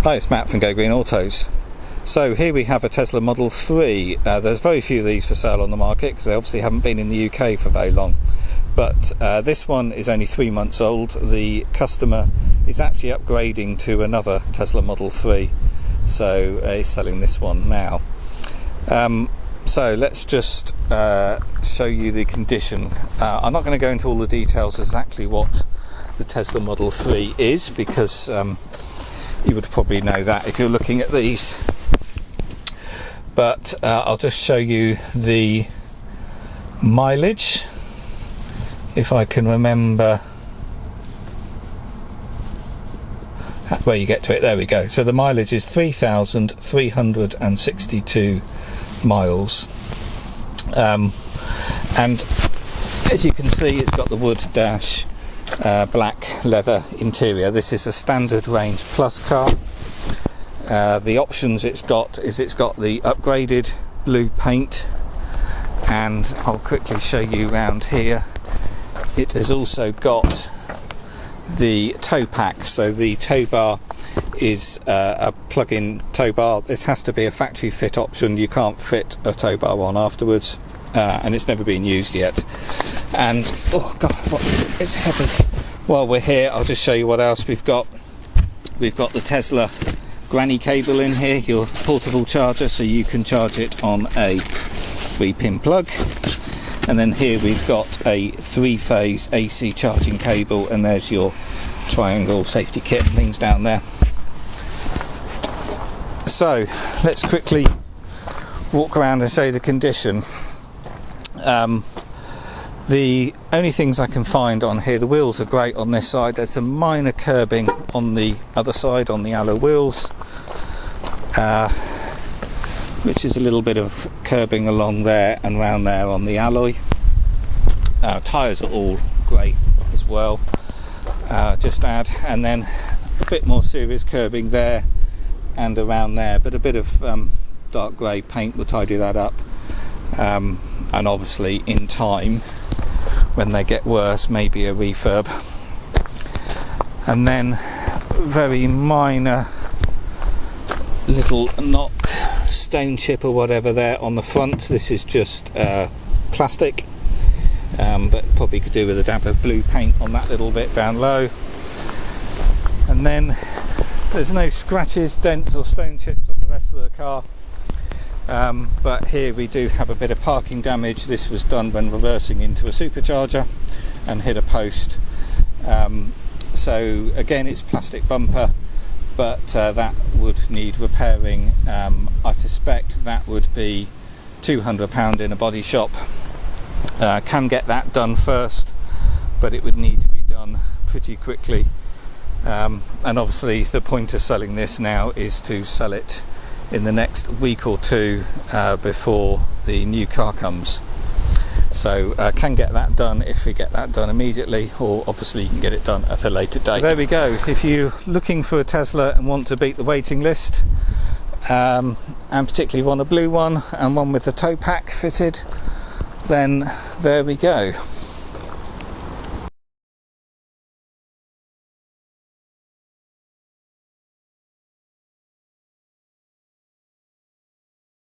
Hi, it's Matt from Go Green Autos. So here we have a Tesla Model 3. There's very few of these for sale on the market because they obviously haven't been in the UK for very long. But this one is only 3 months old. The customer is actually upgrading to another Tesla Model 3, so is selling this one now. So let's just show you the condition. I'm not going to go into all the details exactly what the Tesla Model 3 is, because you would probably know that if you're looking at these, but I'll just show you the mileage, if I can remember where you get to it. There we go. So the mileage is 3,362 miles, and as you can see, it's got the wood dash, black leather interior. This is a standard range plus car. The options it's got is the upgraded blue paint, and I'll quickly show you around here. It has also got the tow pack, so the tow bar is a plug-in tow bar. This has to be a factory fit option. You can't fit a tow bar on afterwards, and it's never been used yet. And oh god, it's heavy. While we're here, I'll just show you what else we've got. We've got the Tesla granny cable in here, your portable charger, so you can charge it on a 3-pin plug. And then here we've got a 3-phase AC charging cable, and there's your triangle safety kit and things down there. So let's quickly walk around and show you the condition. The only things I can find on here, the wheels are great on this side. There's some minor curbing on the other side on the alloy wheels, which is a little bit of curbing along there and round there on the alloy. Tyres are all great as well, just add, and then a bit more serious curbing there and around there, but a bit of dark grey paint will tidy that up, and obviously in time, when they get worse, maybe a refurb. And then very minor little knock, stone chip or whatever there on the front. This is just plastic, but probably could do with a dab of blue paint on that little bit down low. And then there's no scratches, dents or stone chips on the rest of the car. But here we do have a bit of parking damage. This was done when reversing into a supercharger and hit a post. So again, it's plastic bumper, but that would need repairing. I suspect that would be £200 in a body shop. Can get that done first, but it would need to be done pretty quickly. And obviously the point of selling this now is to sell it in the next week or two before the new car comes. So can get that done if we get that done immediately, or obviously you can get it done at a later date. There we go. If you're looking for a Tesla and want to beat the waiting list, and particularly want a blue one and one with the tow pack fitted, then there we go.